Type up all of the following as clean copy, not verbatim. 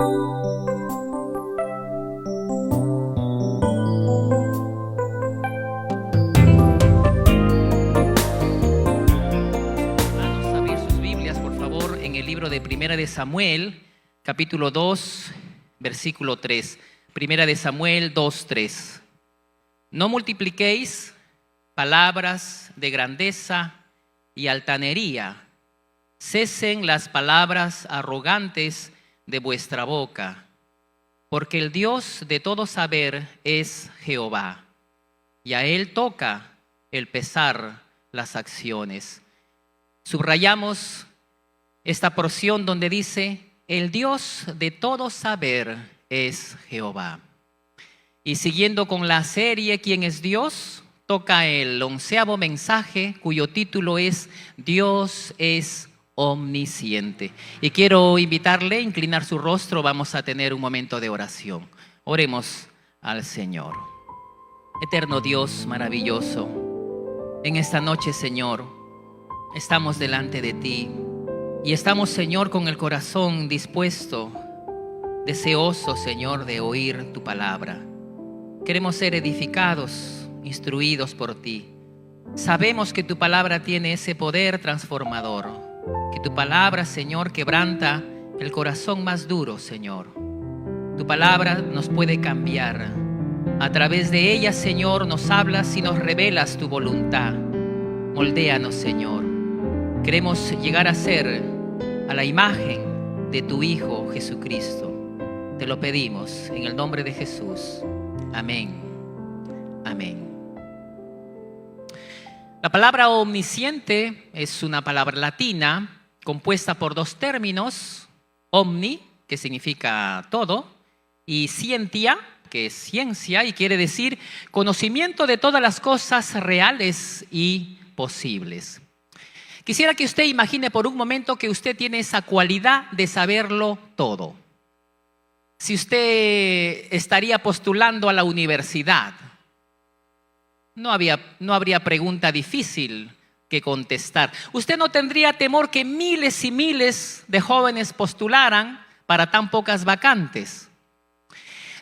Vamos a abrir sus Biblias, por favor, en el libro de Primera de Samuel, capítulo 2, versículo 3. Primera de Samuel 2:3. No multipliquéis palabras de grandeza y altanería. Cesen las palabras arrogantes de vuestra boca, porque el Dios de todo saber es Jehová, y a Él toca el pesar las acciones. Subrayamos esta porción donde dice: el Dios de todo saber es Jehová. Y siguiendo con la serie ¿Quién es Dios?, toca el 11º mensaje, cuyo título es Dios es omnisciente. Y quiero invitarle a inclinar su rostro. Vamos a tener un momento de oración. Oremos al Señor. Eterno Dios maravilloso, en esta noche, Señor, estamos delante de ti y estamos, Señor, con el corazón dispuesto, deseoso, Señor, de oír tu palabra. Queremos ser edificados, instruidos por ti. Sabemos que tu palabra tiene ese poder transformador, que tu palabra, Señor, quebranta el corazón más duro, Señor. Tu palabra nos puede cambiar. A través de ella, Señor, nos hablas y nos revelas tu voluntad. Moldéanos, Señor. Queremos llegar a ser a la imagen de tu Hijo Jesucristo. Te lo pedimos en el nombre de Jesús. Amén. Amén. La palabra omnisciente es una palabra latina compuesta por dos términos: omni, que significa todo, y scientia, que es ciencia y quiere decir conocimiento de todas las cosas reales y posibles. Quisiera que usted imagine por un momento que usted tiene esa cualidad de saberlo todo. Si usted estaría postulando a la universidad, no habría pregunta difícil que contestar. Usted no tendría temor que miles y miles de jóvenes postularan para tan pocas vacantes.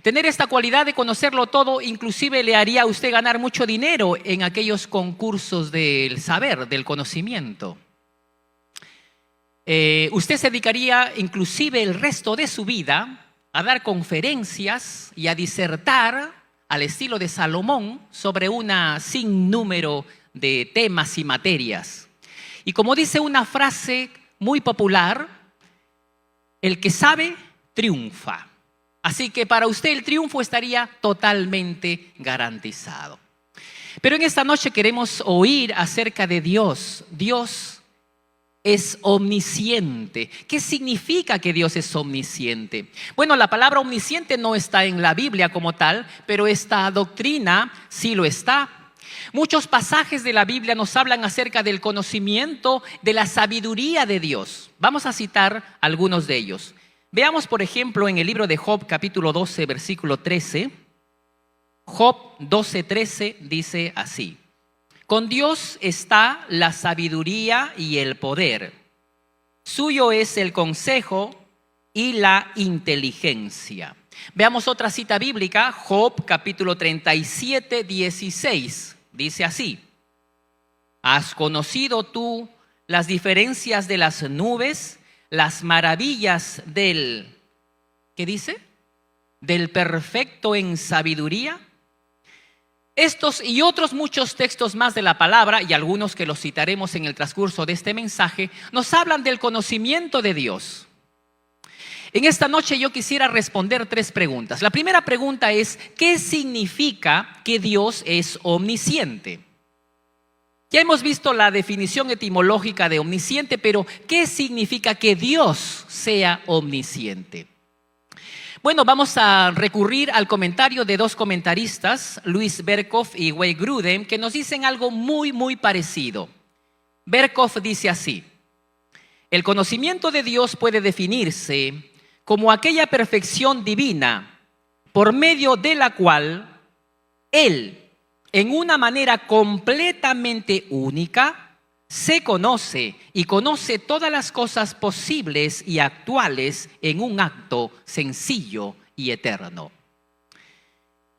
Tener esta cualidad de conocerlo todo inclusive le haría a usted ganar mucho dinero en aquellos concursos del saber, del conocimiento. Usted se dedicaría inclusive el resto de su vida a dar conferencias y a disertar al estilo de Salomón sobre una sinnúmero de temas y materias. Y como dice una frase muy popular, el que sabe triunfa. Así que para usted el triunfo estaría totalmente garantizado. Pero en esta noche queremos oír acerca de Dios. Dios es omnisciente. ¿Qué significa que Dios es omnisciente? Bueno, la palabra omnisciente no está en la Biblia como tal, pero esta doctrina sí lo está. Muchos pasajes de la Biblia nos hablan acerca del conocimiento, de la sabiduría de Dios. Vamos a citar algunos de ellos. Veamos, por ejemplo, en el libro de Job, capítulo 12, versículo 13. Job 12:13 dice así: con Dios está la sabiduría y el poder. Suyo es el consejo y la inteligencia. Veamos otra cita bíblica, Job capítulo 37, 16. Dice así: ¿has conocido tú las diferencias de las nubes, las maravillas del, ¿qué dice? Del perfecto en sabiduría? Estos y otros muchos textos más de la palabra, y algunos que los citaremos en el transcurso de este mensaje, nos hablan del conocimiento de Dios. En esta noche yo quisiera responder 3 preguntas. La primera pregunta es: ¿qué significa que Dios es omnisciente? Ya hemos visto la definición etimológica de omnisciente, pero ¿qué significa que Dios sea omnisciente? Bueno, vamos a recurrir al comentario de 2 comentaristas, Louis Berkhof y Wayne Grudem, que nos dicen algo muy parecido. Berkhof dice así: el conocimiento de Dios puede definirse como aquella perfección divina por medio de la cual Él, en una manera completamente única, se conoce y conoce todas las cosas posibles y actuales en un acto sencillo y eterno.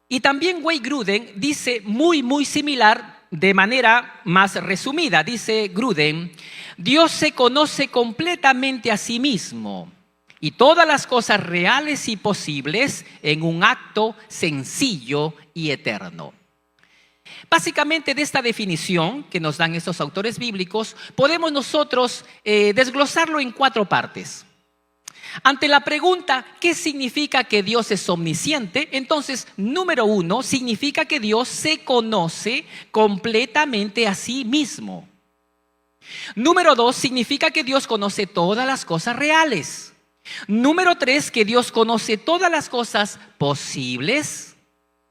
Y también Wayne Grudem dice muy similar de manera más resumida. Dice Grudem: Dios se conoce completamente a sí mismo y todas las cosas reales y posibles en un acto sencillo y eterno. Básicamente, de esta definición que nos dan estos autores bíblicos, podemos nosotros desglosarlo en 4 partes. Ante la pregunta, ¿qué significa que Dios es omnisciente? Entonces, número 1, significa que Dios se conoce completamente a sí mismo. Número 2, significa que Dios conoce todas las cosas reales. Número 3, que Dios conoce todas las cosas posibles.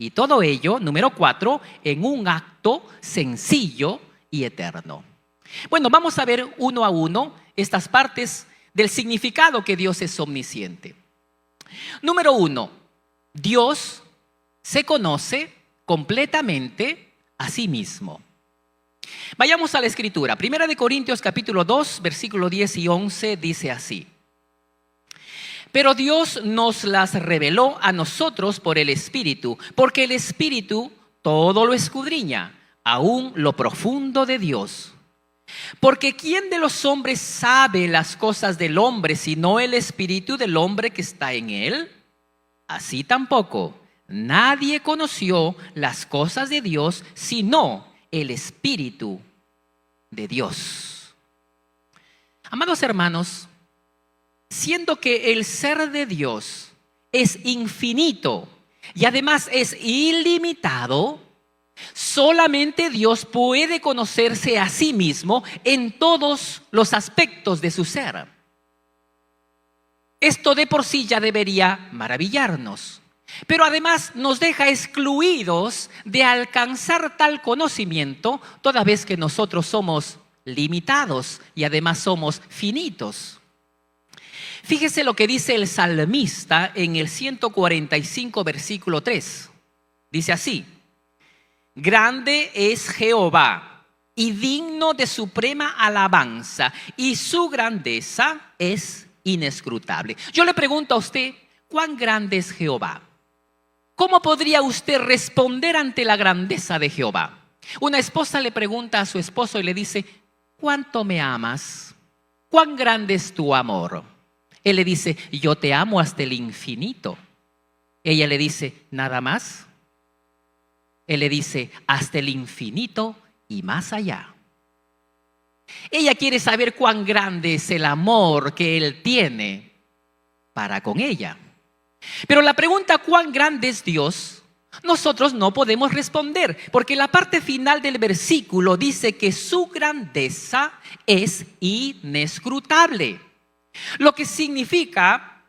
Y todo ello, número 4, en un acto sencillo y eterno. Bueno, vamos a ver uno a uno estas partes del significado que Dios es omnisciente. Número 1, Dios se conoce completamente a sí mismo. Vayamos a la Escritura. Primera de Corintios capítulo 2, versículo 10 y 11 dice así: Pero Dios nos las reveló a nosotros por el Espíritu, porque el Espíritu todo lo escudriña, aún lo profundo de Dios. Porque ¿quién de los hombres sabe las cosas del hombre sino el espíritu del hombre que está en él? Así tampoco nadie conoció las cosas de Dios sino el Espíritu de Dios. Amados hermanos, siendo que el ser de Dios es infinito y además es ilimitado, solamente Dios puede conocerse a sí mismo en todos los aspectos de su ser. Esto de por sí ya debería maravillarnos, pero además nos deja excluidos de alcanzar tal conocimiento, toda vez que nosotros somos limitados y además somos finitos. Fíjese lo que dice el salmista en el 145, versículo 3. Dice así: Grande es Jehová y digno de suprema alabanza, y su grandeza es inescrutable. Yo le pregunto a usted, ¿cuán grande es Jehová? ¿Cómo podría usted responder ante la grandeza de Jehová? Una esposa le pregunta a su esposo y le dice: ¿cuánto me amas? ¿Cuán grande es tu amor? Él le dice: yo te amo hasta el infinito. Ella le dice: ¿nada más? Él le dice: hasta el infinito y más allá. Ella quiere saber cuán grande es el amor que él tiene para con ella. Pero la pregunta ¿cuán grande es Dios? Nosotros no podemos responder, porque la parte final del versículo dice que su grandeza es inescrutable. Lo que significa,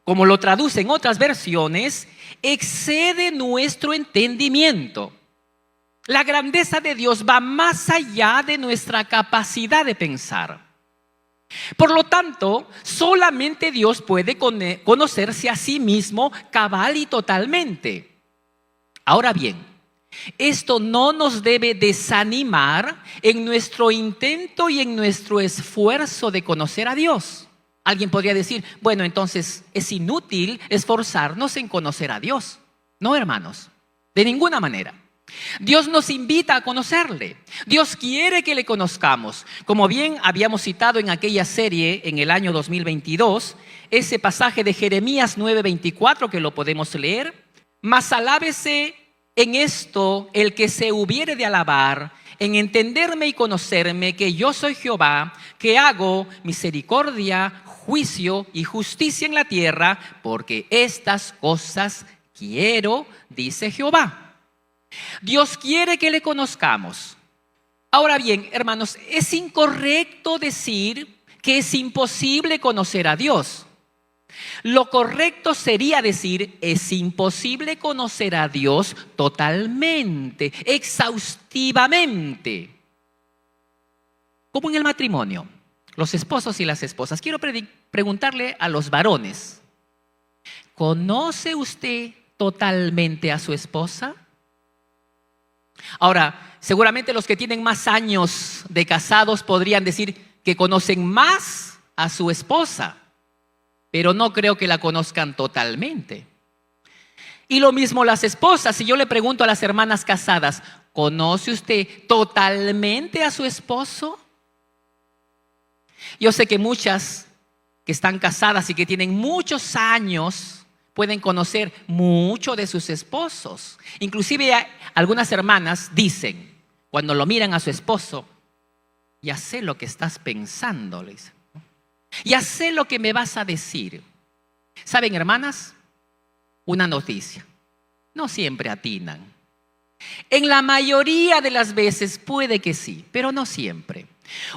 como lo traducen otras versiones, excede nuestro entendimiento. La grandeza de Dios va más allá de nuestra capacidad de pensar. Por lo tanto, solamente Dios puede conocerse a sí mismo cabal y totalmente. Ahora bien, esto no nos debe desanimar en nuestro intento y en nuestro esfuerzo de conocer a Dios. Alguien podría decir: bueno, entonces es inútil esforzarnos en conocer a Dios. No, hermanos, de ninguna manera. Dios nos invita a conocerle. Dios quiere que le conozcamos. Como bien habíamos citado en aquella serie en el año 2022, ese pasaje de Jeremías 9:24 que lo podemos leer: mas alábese en esto el que se hubiere de alabar, en entenderme y conocerme, que yo soy Jehová, que hago misericordia, juicio y justicia en la tierra, porque estas cosas quiero, dice Jehová. Dios quiere que le conozcamos. Ahora bien, hermanos, es incorrecto decir que es imposible conocer a Dios. Lo correcto sería decir: es imposible conocer a Dios totalmente, exhaustivamente. Como en el matrimonio, los esposos y las esposas. Quiero preguntarle a los varones: ¿conoce usted totalmente a su esposa? Ahora, seguramente los que tienen más años de casados podrían decir que conocen más a su esposa, pero no creo que la conozcan totalmente. Y lo mismo las esposas. Si yo le pregunto a las hermanas casadas, ¿conoce usted totalmente a su esposo? Yo sé que muchas que están casadas y que tienen muchos años pueden conocer mucho de sus esposos. Inclusive algunas hermanas dicen, cuando lo miran a su esposo, ya sé lo que estás pensando, le dicen. Ya sé lo que me vas a decir. ¿Saben, hermanas? Una noticia. No siempre atinan. En la mayoría de las veces puede que sí, pero no siempre.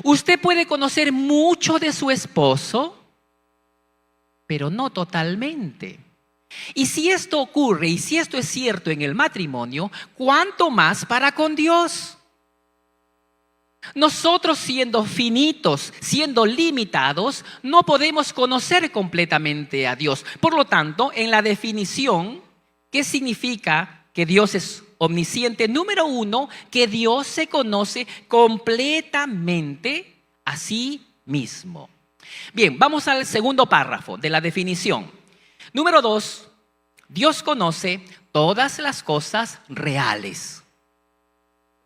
Usted puede conocer mucho de su esposo, pero no totalmente. Y si esto ocurre, y si esto es cierto en el matrimonio, ¿cuánto más para con Dios? Nosotros, siendo finitos, siendo limitados, no podemos conocer completamente a Dios. Por lo tanto, en la definición, ¿qué significa que Dios es omnisciente? Número uno, que Dios se conoce completamente a sí mismo. Bien, vamos al segundo párrafo de la definición. Número dos, Dios conoce todas las cosas reales.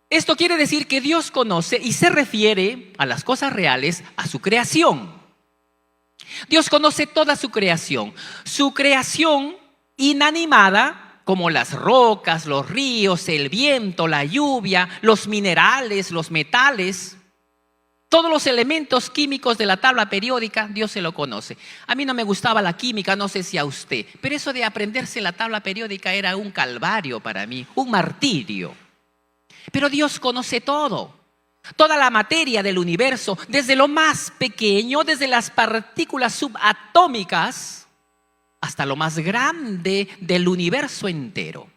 Esto quiere decir que Dios conoce y se refiere a las cosas reales, a su creación. Dios conoce toda su creación inanimada, como las rocas, los ríos, el viento, la lluvia, los minerales, los metales. Todos los elementos químicos de la tabla periódica, Dios se lo conoce. A mí no me gustaba la química, no sé si a usted, pero eso de aprenderse la tabla periódica era un calvario para mí, un martirio. Pero Dios conoce todo, toda la materia del universo, desde lo más pequeño, desde las partículas subatómicas, hasta lo más grande del universo entero.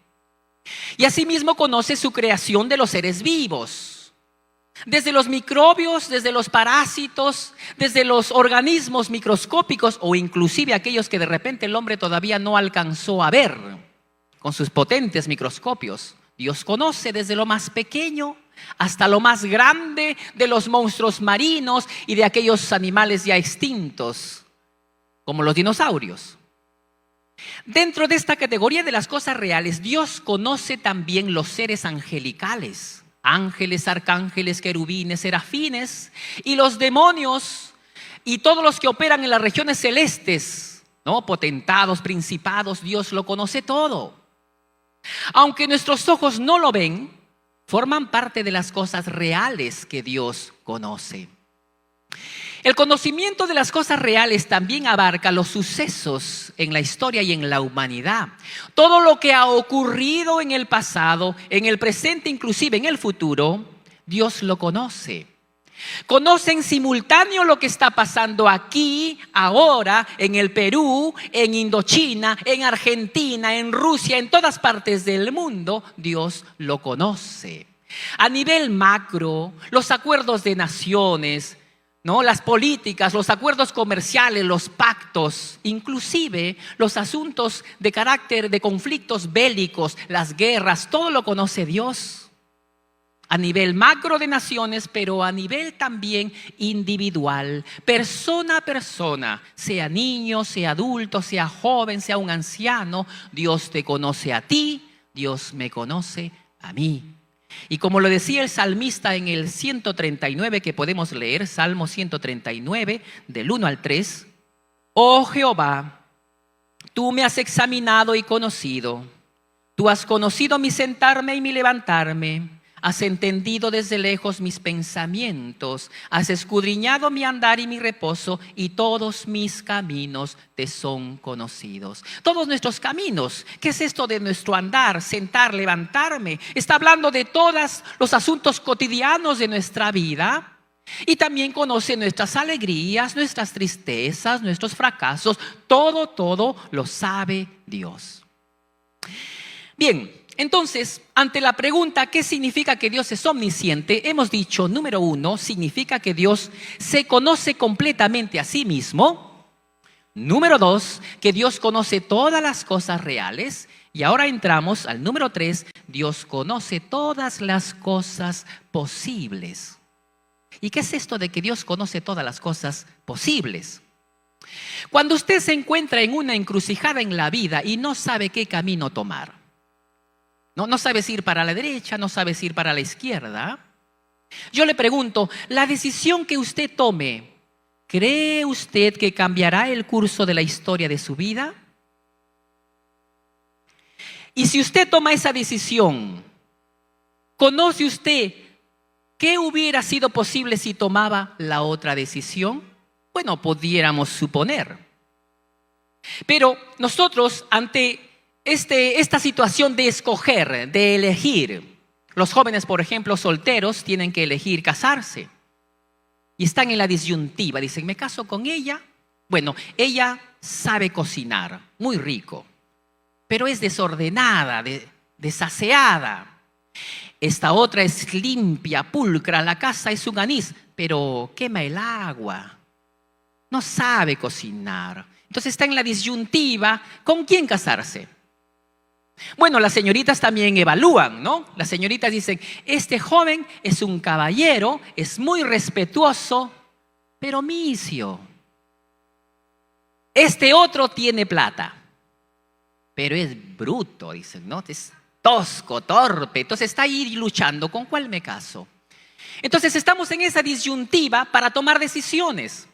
Y asimismo conoce su creación de los seres vivos, desde los microbios, desde los parásitos, desde los organismos microscópicos o inclusive aquellos que de repente el hombre todavía no alcanzó a ver con sus potentes microscopios. Dios conoce desde lo más pequeño hasta lo más grande de los monstruos marinos y de aquellos animales ya extintos, como los dinosaurios. Dentro de esta categoría de las cosas reales, Dios conoce también los seres angelicales, ángeles, arcángeles, querubines, serafines, y los demonios y todos los que operan en las regiones celestes, ¿no? Potentados, principados, Dios lo conoce todo. Aunque nuestros ojos no lo ven, forman parte de las cosas reales que Dios conoce. El conocimiento de las cosas reales también abarca los sucesos en la historia y en la humanidad. Todo lo que ha ocurrido en el pasado, en el presente, inclusive en el futuro, Dios lo conoce. Conoce en simultáneo lo que está pasando aquí, ahora, en el Perú, en Indochina, en Argentina, en Rusia, en todas partes del mundo. Dios lo conoce. A nivel macro, los acuerdos de naciones, ¿no? Las políticas, los acuerdos comerciales, los pactos, inclusive los asuntos de carácter de conflictos bélicos, las guerras, todo lo conoce Dios. A nivel macro de naciones, pero a nivel también individual, persona a persona, sea niño, sea adulto, sea joven, sea un anciano, Dios te conoce a ti, Dios me conoce a mí. Y como lo decía el salmista en el 139 que podemos leer, Salmo 139, del 1 al 3, oh Jehová, tú me has examinado y conocido, tú has conocido mi sentarme y mi levantarme. Has entendido desde lejos mis pensamientos, has escudriñado mi andar y mi reposo, y todos mis caminos te son conocidos. Todos nuestros caminos, ¿qué es esto de nuestro andar, sentar, levantarme? Está hablando de todos los asuntos cotidianos de nuestra vida. Y también conoce nuestras alegrías, nuestras tristezas, nuestros fracasos. Todo lo sabe Dios. Bien. Entonces, ante la pregunta, ¿qué significa que Dios es omnisciente? Hemos dicho, número uno, significa que Dios se conoce completamente a sí mismo. Número 2, que Dios conoce todas las cosas reales. Y ahora entramos al número 3, Dios conoce todas las cosas posibles. ¿Y qué es esto de que Dios conoce todas las cosas posibles? Cuando usted se encuentra en una encrucijada en la vida y no sabe qué camino tomar, no sabes ir para la derecha, no sabes ir para la izquierda, yo le pregunto, la decisión que usted tome, ¿cree usted que cambiará el curso de la historia de su vida? Y si usted toma esa decisión, ¿conoce usted qué hubiera sido posible si tomaba la otra decisión? Bueno, pudiéramos suponer. Pero nosotros, ante esta situación de escoger, de elegir, los jóvenes, por ejemplo, solteros, tienen que elegir casarse. Y están en la disyuntiva. Dicen, ¿me caso con ella? Bueno, ella sabe cocinar, muy rico, pero es desordenada, desaseada. Esta otra es limpia, pulcra, la casa es un anís, pero quema el agua. No sabe cocinar. Entonces está en la disyuntiva, ¿con quién casarse? Bueno, las señoritas también evalúan, ¿no? Las señoritas dicen, este joven es un caballero, es muy respetuoso, pero misio. Este otro tiene plata, pero es bruto, dicen, ¿no? Es tosco, torpe. Entonces está ahí luchando, ¿con cuál me caso? Entonces estamos en esa disyuntiva para tomar decisiones.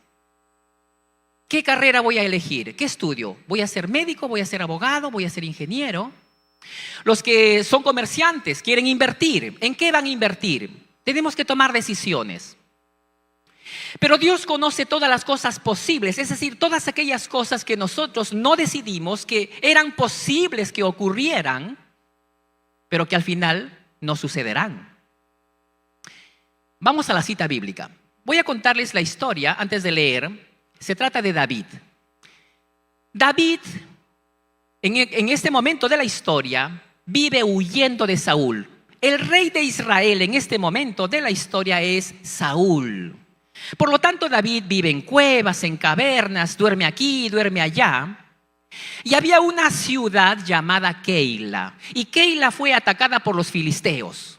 ¿Qué carrera voy a elegir? ¿Qué estudio? ¿Voy a ser médico? ¿Voy a ser abogado? ¿Voy a ser ingeniero? Los que son comerciantes quieren invertir. ¿En qué van a invertir? Tenemos que tomar decisiones. Pero Dios conoce todas las cosas posibles, es decir, todas aquellas cosas que nosotros no decidimos que eran posibles que ocurrieran, pero que al final no sucederán. Vamos a la cita bíblica. Voy a contarles la historia antes de leer. Se trata de David. David, en este momento de la historia, vive huyendo de Saúl. El rey de Israel en este momento de la historia es Saúl. Por lo tanto, David vive en cuevas, en cavernas, duerme aquí, duerme allá. Y había una ciudad llamada Keila. Y Keila fue atacada por los filisteos.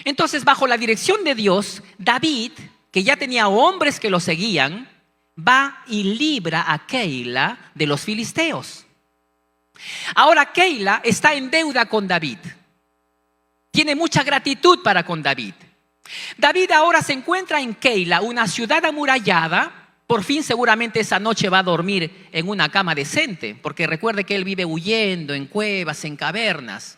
Entonces, bajo la dirección de Dios, David, que ya tenía hombres que lo seguían, va y libra a Keila de los filisteos. Ahora Keila está en deuda con David. Tiene mucha gratitud para con David. David ahora se encuentra en Keila, una ciudad amurallada. Por fin seguramente esa noche va a dormir en una cama decente, porque recuerde que él vive huyendo en cuevas, en cavernas.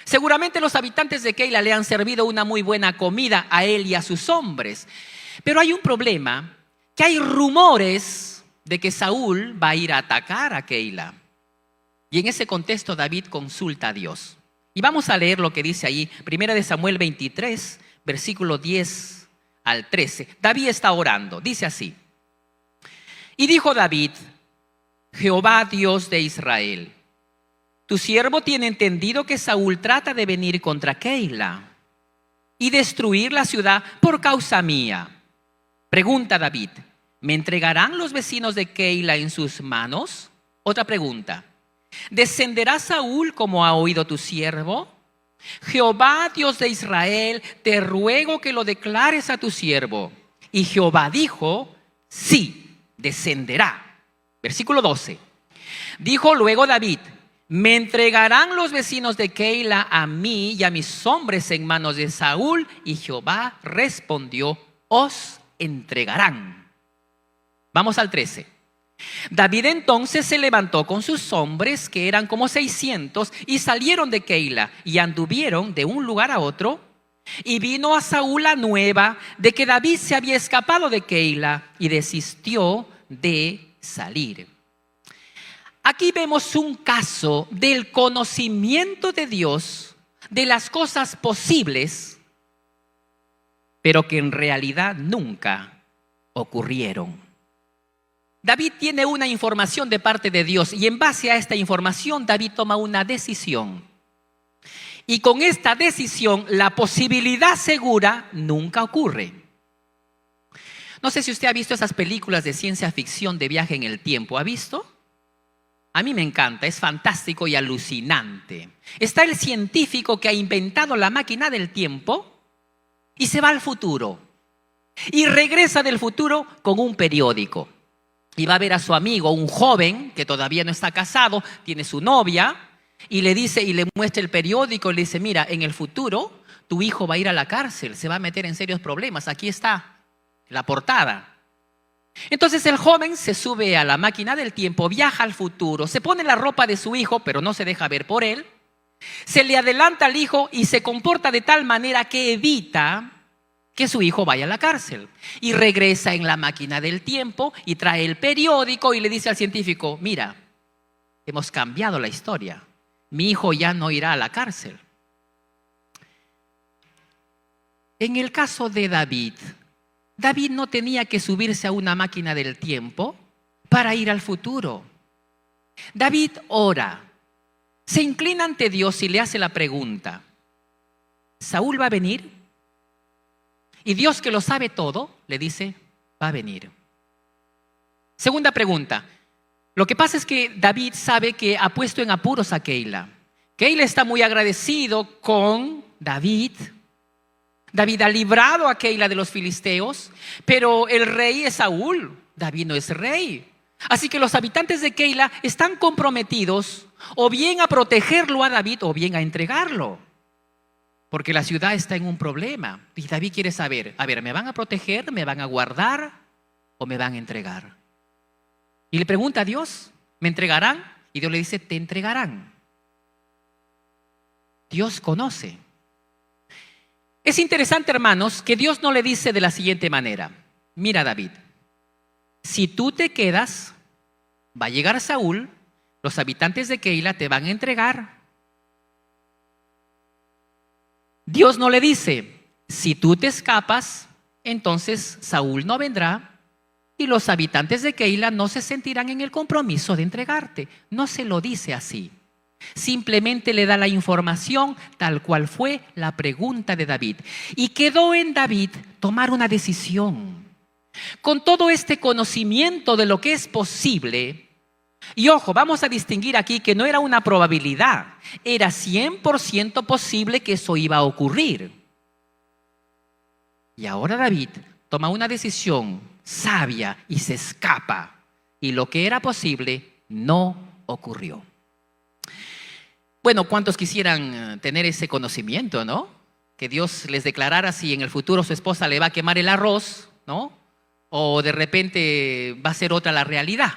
Seguramente los habitantes de Keila le han servido una muy buena comida a él y a sus hombres. Pero hay un problema, que hay rumores de que Saúl va a ir a atacar a Keila. Y en ese contexto David consulta a Dios. Y vamos a leer lo que dice ahí, 1 Samuel 23, versículo 10 al 13. David está orando, dice así. Y dijo David, Jehová Dios de Israel, tu siervo tiene entendido que Saúl trata de venir contra Keila y destruir la ciudad por causa mía. Pregunta David, ¿me entregarán los vecinos de Keila en sus manos? Otra pregunta, ¿descenderá Saúl como ha oído tu siervo? Jehová Dios de Israel, te ruego que lo declares a tu siervo. Y Jehová dijo, sí, descenderá. Versículo 12. Dijo luego David, me entregarán los vecinos de Keila a mí y a mis hombres en manos de Saúl. Y Jehová respondió, os entregarán. Vamos al 13. David entonces se levantó con sus hombres, que eran como 600, y salieron de Keila y anduvieron de un lugar a otro. Y vino a Saúl la nueva de que David se había escapado de Keila y desistió de salir. Aquí vemos un caso del conocimiento de Dios de las cosas posibles, pero que en realidad nunca ocurrieron. David tiene una información de parte de Dios y en base a esta información David toma una decisión. Y con esta decisión la posibilidad segura nunca ocurre. No sé si usted ha visto esas películas de ciencia ficción de viaje en el tiempo. ¿Ha visto? A mí me encanta, es fantástico y alucinante. Está el científico que ha inventado la máquina del tiempo y se va al futuro. Y regresa del futuro con un periódico. Y va a ver a su amigo, un joven que todavía no está casado, tiene su novia, y le dice y le muestra el periódico y le dice: mira, en el futuro tu hijo va a ir a la cárcel, se va a meter en serios problemas. Aquí está la portada. Entonces el joven se sube a la máquina del tiempo, viaja al futuro, se pone la ropa de su hijo, pero no se deja ver por él. Se le adelanta al hijo y se comporta de tal manera que evita que su hijo vaya a la cárcel. Y regresa en la máquina del tiempo y trae el periódico y le dice al científico: mira, hemos cambiado la historia. Mi hijo ya no irá a la cárcel. En el caso de David, David no tenía que subirse a una máquina del tiempo para ir al futuro. David ora, se inclina ante Dios y le hace la pregunta: ¿Saúl va a venir? Y Dios, que lo sabe todo, le dice: va a venir. Segunda pregunta. Lo que pasa es que David sabe que ha puesto en apuros a Keila. Keila está muy agradecido con David. David ha librado a Keila de los filisteos, pero el rey es Saúl. David no es rey. Así que los habitantes de Keila están comprometidos o bien a protegerlo a David o bien a entregarlo. Porque la ciudad está en un problema. Y David quiere saber: a ver, ¿me van a proteger, me van a guardar o me van a entregar? Y le pregunta a Dios: ¿me entregarán? Y Dios le dice: te entregarán. Dios conoce. Es interesante, hermanos, que Dios no le dice de la siguiente manera: mira, David, si tú te quedas, va a llegar Saúl, los habitantes de Keila te van a entregar. Dios no le dice: si tú te escapas, entonces Saúl no vendrá y los habitantes de Keila no se sentirán en el compromiso de entregarte. No se lo dice así. Simplemente le da la información tal cual fue la pregunta de David. Y quedó en David tomar una decisión. Con todo este conocimiento de lo que es posible, y ojo, vamos a distinguir aquí que no era una probabilidad, era 100% posible que eso iba a ocurrir. Y ahora David toma una decisión sabia y se escapa. Y lo que era posible no ocurrió. Bueno, ¿cuántos quisieran tener ese conocimiento, no? Que Dios les declarara si en el futuro su esposa le va a quemar el arroz, ¿no? O de repente va a ser otra la realidad.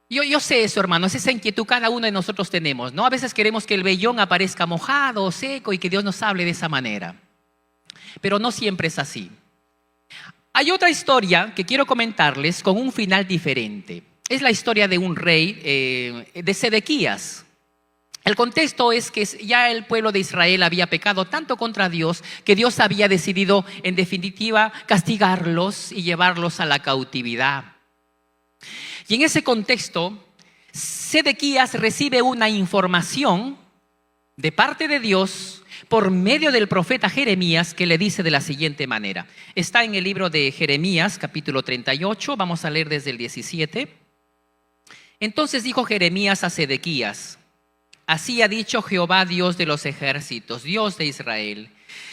Yo sé eso, hermanos, esa inquietud cada uno de nosotros tenemos, ¿no? A veces queremos que el vellón aparezca mojado o seco y que Dios nos hable de esa manera. Pero no siempre es así. Hay otra historia que quiero comentarles con un final diferente. Es la historia de un rey, de Sedequías. El contexto es que ya el pueblo de Israel había pecado tanto contra Dios que Dios había decidido, en definitiva, castigarlos y llevarlos a la cautividad. Y en ese contexto, Sedequías recibe una información de parte de Dios por medio del profeta Jeremías, que le dice de la siguiente manera. Está en el libro de Jeremías, capítulo 38, vamos a leer desde el 17. Entonces dijo Jeremías a Sedequías: así ha dicho Jehová, Dios de los ejércitos, Dios de Israel: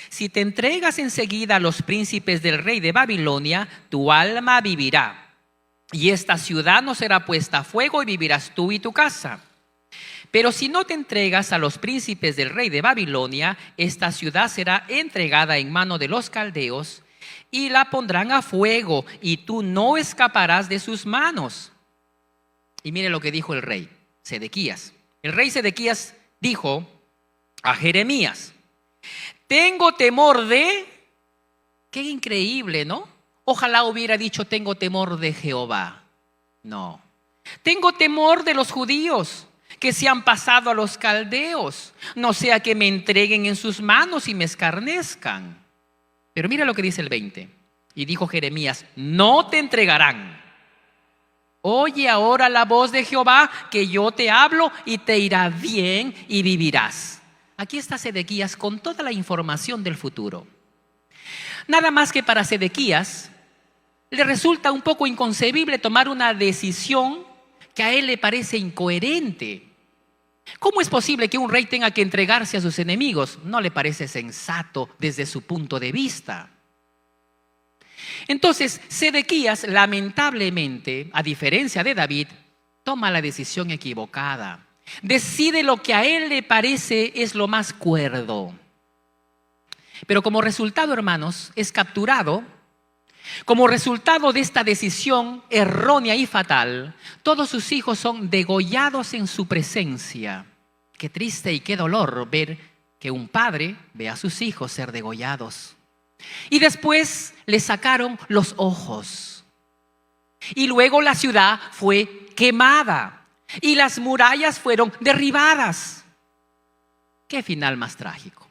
si te entregas enseguida a los príncipes del rey de Babilonia, tu alma vivirá, y esta ciudad no será puesta a fuego, y vivirás tú y tu casa. Pero si no te entregas a los príncipes del rey de Babilonia, esta ciudad será entregada en mano de los caldeos, y la pondrán a fuego, y tú no escaparás de sus manos. Y mire lo que dijo el rey Sedequías. El rey Sedequías dijo a Jeremías: tengo temor de... Qué increíble, ¿no? Ojalá hubiera dicho: tengo temor de Jehová. No. Tengo temor de los judíos que se han pasado a los caldeos, no sea que me entreguen en sus manos y me escarnezcan. Pero mira lo que dice el 20. Y dijo Jeremías: no te entregarán. Oye ahora la voz de Jehová, que yo te hablo, y te irá bien y vivirás. Aquí está Sedequías con toda la información del futuro. Nada más que para Sedequías le resulta un poco inconcebible tomar una decisión que a él le parece incoherente. ¿Cómo es posible que un rey tenga que entregarse a sus enemigos? No le parece sensato desde su punto de vista. Entonces, Sedequías, lamentablemente, a diferencia de David, toma la decisión equivocada. Decide lo que a él le parece es lo más cuerdo. Pero como resultado, hermanos, es capturado. Como resultado de esta decisión errónea y fatal, todos sus hijos son degollados en su presencia. Qué triste y qué dolor ver que un padre ve a sus hijos ser degollados. Y después le sacaron los ojos. Y luego la ciudad fue quemada y las murallas fueron derribadas. Qué final más trágico.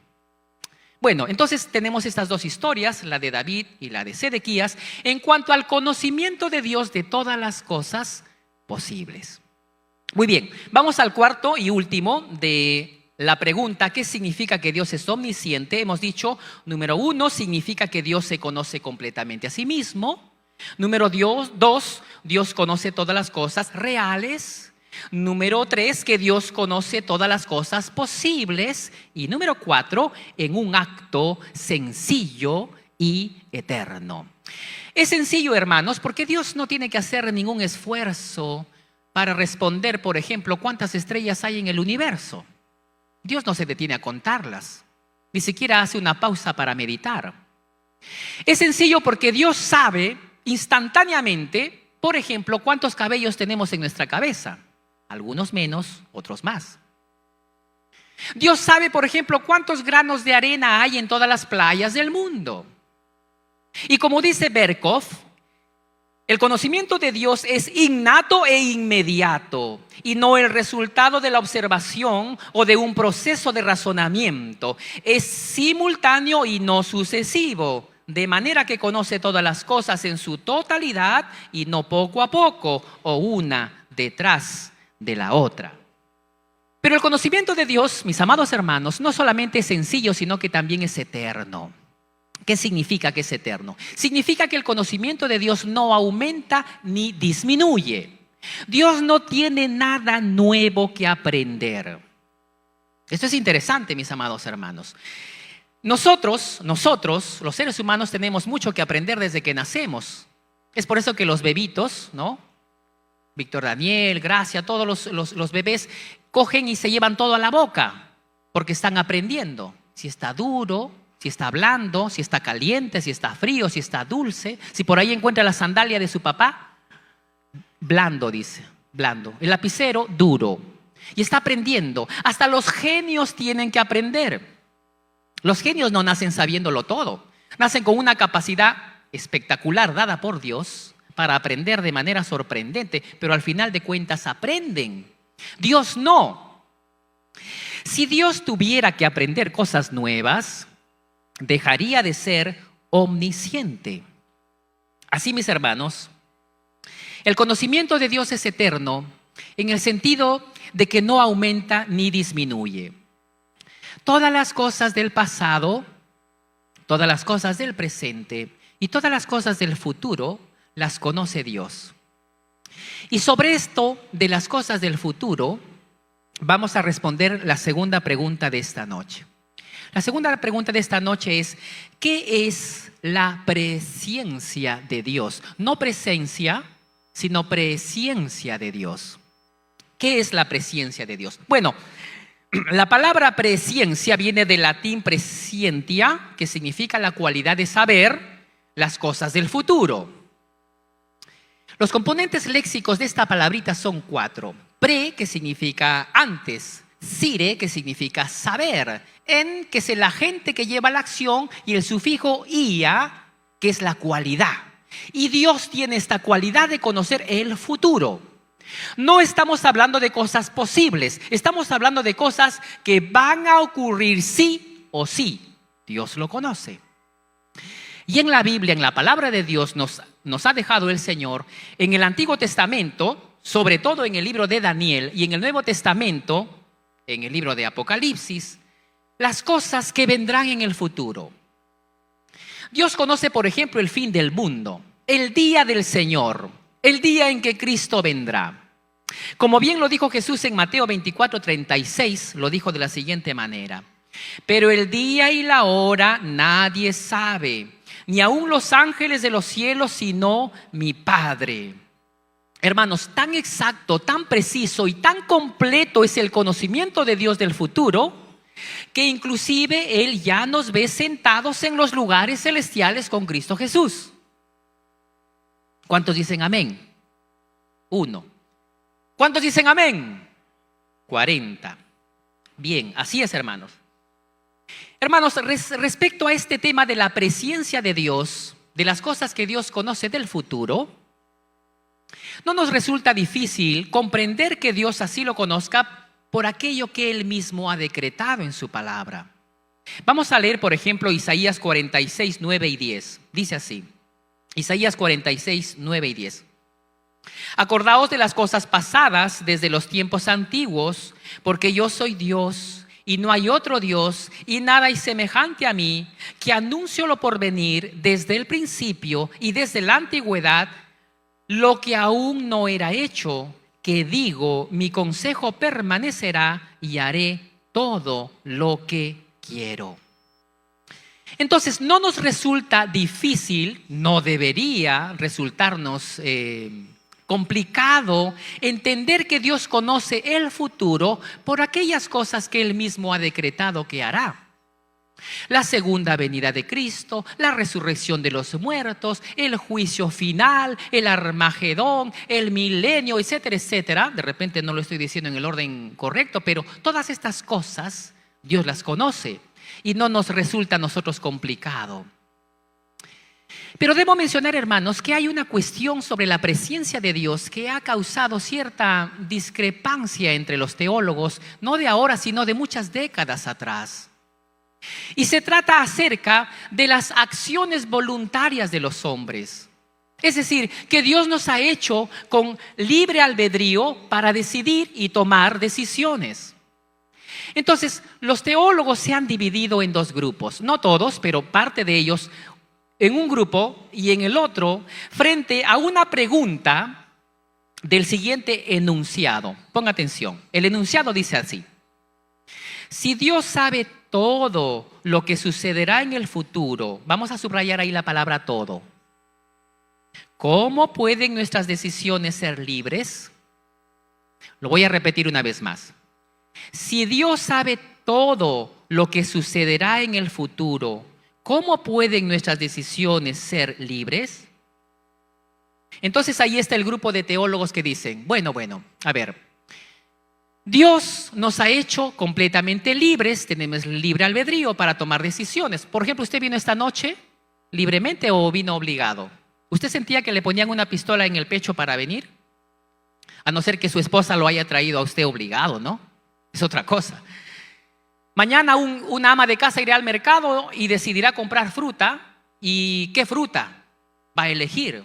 Bueno, entonces tenemos estas dos historias, la de David y la de Sedequías, en cuanto al conocimiento de Dios de todas las cosas posibles. Muy bien, vamos al cuarto y último de la pregunta, ¿qué significa que Dios es omnisciente? Hemos dicho, número 1, significa que Dios se conoce completamente a sí mismo. Número 2, Dios conoce todas las cosas reales. Número 3, que Dios conoce todas las cosas posibles. Y número 4, en un acto sencillo y eterno. Es sencillo, hermanos, porque Dios no tiene que hacer ningún esfuerzo para responder, por ejemplo, cuántas estrellas hay en el universo. Dios no se detiene a contarlas, ni siquiera hace una pausa para meditar. Es sencillo porque Dios sabe instantáneamente, por ejemplo, cuántos cabellos tenemos en nuestra cabeza. Algunos menos, otros más. Dios sabe, por ejemplo, cuántos granos de arena hay en todas las playas del mundo. Y como dice Berkhoff, el conocimiento de Dios es innato e inmediato y no el resultado de la observación o de un proceso de razonamiento. Es simultáneo y no sucesivo, de manera que conoce todas las cosas en su totalidad y no poco a poco o una detrás de la otra. Pero el conocimiento de Dios, mis amados hermanos, no solamente es sencillo, sino que también es eterno. ¿Qué significa que es eterno? Significa que el conocimiento de Dios no aumenta ni disminuye. Dios no tiene nada nuevo que aprender. Esto es interesante, mis amados hermanos. Nosotros, los seres humanos, tenemos mucho que aprender desde que nacemos. Es por eso que los bebitos, ¿no? Víctor Daniel, Gracia, todos los bebés cogen y se llevan todo a la boca porque están aprendiendo. Si está duro, si está blando, si está caliente, si está frío, si está dulce. Si por ahí encuentra la sandalia de su papá, blando, dice, blando. El lapicero, duro. Y está aprendiendo. Hasta los genios tienen que aprender. Los genios no nacen sabiéndolo todo. Nacen con una capacidad espectacular dada por Dios para aprender de manera sorprendente, pero al final de cuentas aprenden. Dios no. Si Dios tuviera que aprender cosas nuevas, dejaría de ser omnisciente. Así, mis hermanos, el conocimiento de Dios es eterno en el sentido de que no aumenta ni disminuye. Todas las cosas del pasado, todas las cosas del presente y todas las cosas del futuro las conoce Dios. Y sobre esto de las cosas del futuro, vamos a responder la segunda pregunta de esta noche. La segunda pregunta de esta noche es, ¿qué es la presciencia de Dios? No presencia, sino presciencia de Dios. ¿Qué es la presciencia de Dios? Bueno, la palabra presciencia viene del latín prescientia, que significa la cualidad de saber las cosas del futuro. Los componentes léxicos de esta palabrita son 4. Pre, que significa antes. Sire, que significa saber. En, que es el agente que lleva la acción. Y el sufijo ia, que es la cualidad. Y Dios tiene esta cualidad de conocer el futuro. No estamos hablando de cosas posibles. Estamos hablando de cosas que van a ocurrir sí o sí. Dios lo conoce. Y en la Biblia, en la palabra de Dios, nos ha dejado el Señor, en el Antiguo Testamento, sobre todo en el libro de Daniel, y en el Nuevo Testamento, en el libro de Apocalipsis, las cosas que vendrán en el futuro. Dios conoce, por ejemplo, el fin del mundo. el día del Señor, el día en que Cristo vendrá. Como bien lo dijo Jesús en Mateo 24:36, lo dijo de la siguiente manera: pero el día y la hora nadie sabe, ni aun los ángeles de los cielos, sino mi Padre. Hermanos, tan exacto, tan preciso y tan completo es el conocimiento de Dios del futuro, que inclusive Él ya nos ve sentados en los lugares celestiales con Cristo Jesús. ¿Cuántos dicen amén? 1. ¿Cuántos dicen amén? 40. Bien, así es, hermanos. Hermanos, respecto a este tema de la presencia de Dios, de las cosas que Dios conoce del futuro, no nos resulta difícil comprender que Dios así lo conozca por aquello que Él mismo ha decretado en su palabra. Vamos a leer, por ejemplo, Isaías 46, 9 y 10. Dice así, Isaías 46, 9 y 10. Acordaos de las cosas pasadas desde los tiempos antiguos, porque yo soy Dios y no hay otro Dios, y nada hay semejante a mí, que anuncio lo porvenir desde el principio y desde la antigüedad, lo que aún no era hecho, que digo, mi consejo permanecerá y haré todo lo que quiero. Entonces, no nos resulta difícil, no debería resultarnos complicado entender que Dios conoce el futuro por aquellas cosas que Él mismo ha decretado que hará. La segunda venida de Cristo, la resurrección de los muertos, el juicio final, el Armagedón, el milenio, etcétera, etcétera. De repente no lo estoy diciendo en el orden correcto, pero todas estas cosas Dios las conoce y no nos resulta a nosotros complicado. Pero debo mencionar, hermanos, que hay una cuestión sobre la presencia de Dios que ha causado cierta discrepancia entre los teólogos, no de ahora, sino de muchas décadas atrás. Y se trata acerca de las acciones voluntarias de los hombres. Es decir, que Dios nos ha hecho con libre albedrío para decidir y tomar decisiones. Entonces, los teólogos se han dividido en dos grupos, no todos, pero parte de ellos, en un grupo y en el otro, frente a una pregunta del siguiente enunciado. Ponga atención, el enunciado dice así: si Dios sabe todo lo que sucederá en el futuro, vamos a subrayar ahí la palabra todo, ¿cómo pueden nuestras decisiones ser libres? Lo voy a repetir una vez más. Si Dios sabe todo lo que sucederá en el futuro, ¿cómo pueden nuestras decisiones ser libres? Entonces ahí está el grupo de teólogos que dicen, bueno, a ver, Dios nos ha hecho completamente libres, tenemos libre albedrío para tomar decisiones. Por ejemplo, ¿usted vino esta noche libremente o vino obligado? ¿Usted sentía que le ponían una pistola en el pecho para venir? A no ser que su esposa lo haya traído a usted obligado, ¿no? Es otra cosa. Mañana una ama de casa irá al mercado y decidirá comprar fruta. ¿Y qué fruta va a elegir?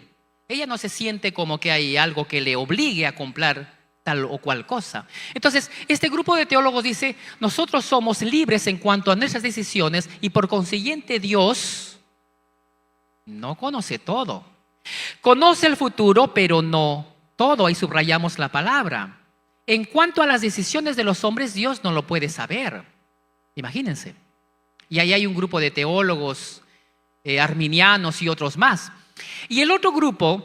Ella no se siente como que hay algo que le obligue a comprar tal o cual cosa. Entonces, este grupo de teólogos dice, nosotros somos libres en cuanto a nuestras decisiones y por consiguiente Dios no conoce todo. Conoce el futuro, pero no todo. Ahí subrayamos la palabra. En cuanto a las decisiones de los hombres, Dios no lo puede saber. Imagínense. Y ahí hay un grupo de teólogos arminianos y otros más. Y el otro grupo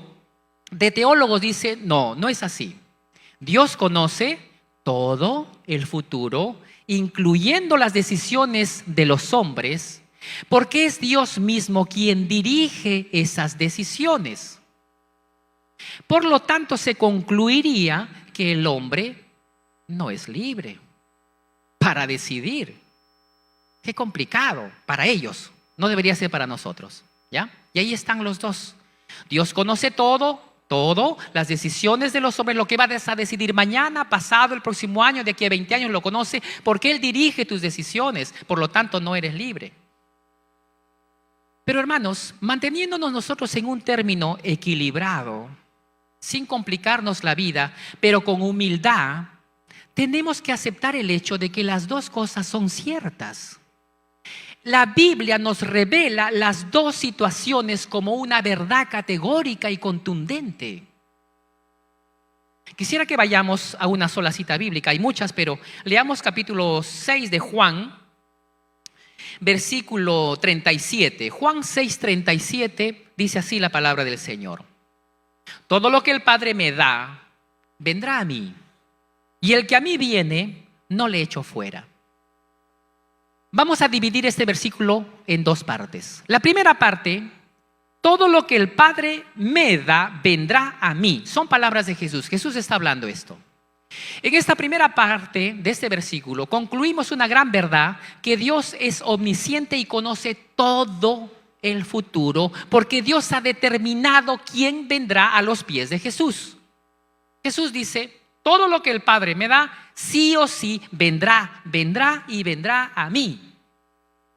de teólogos dice, no es así. Dios conoce todo el futuro, incluyendo las decisiones de los hombres, porque es Dios mismo quien dirige esas decisiones. Por lo tanto, se concluiría que el hombre no es libre para decidir. Qué complicado para ellos, no debería ser para nosotros, ¿ya? Y ahí están los dos. Dios conoce todo, las decisiones de los hombres, lo que vas a decidir mañana, pasado, el próximo año, de aquí a 20 años, lo conoce porque Él dirige tus decisiones, por lo tanto no eres libre. Pero hermanos, manteniéndonos nosotros en un término equilibrado, sin complicarnos la vida, pero con humildad, tenemos que aceptar el hecho de que las dos cosas son ciertas. la Biblia nos revela las dos situaciones como una verdad categórica y contundente. Quisiera que vayamos a una sola cita bíblica, hay muchas, pero leamos capítulo 6 de Juan, versículo 37. Juan 6:37 dice así la palabra del Señor: todo lo que el Padre me da, vendrá a mí, y el que a mí viene, no le echo fuera. Vamos a dividir este versículo en dos partes. La primera parte: todo lo que el Padre me da, vendrá a mí. Son palabras de Jesús. Jesús está hablando esto. En esta primera parte de este versículo concluimos una gran verdad, que Dios es omnisciente y conoce todo el futuro, porque Dios ha determinado quién vendrá a los pies de Jesús. Jesús dice: todo lo que el Padre me da, sí o sí vendrá y vendrá a mí.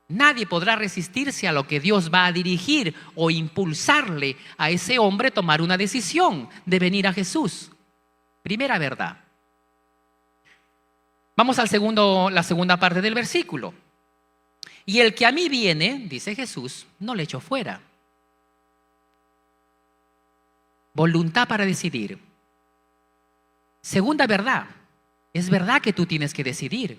Nadie podrá resistirse a lo que Dios va a dirigir o impulsarle a ese hombre a tomar una decisión de venir a Jesús. Primera verdad. Vamos la segunda parte del versículo. Y el que a mí viene, dice Jesús, no le echo fuera. Voluntad para decidir. Segunda verdad. Es verdad que tú tienes que decidir.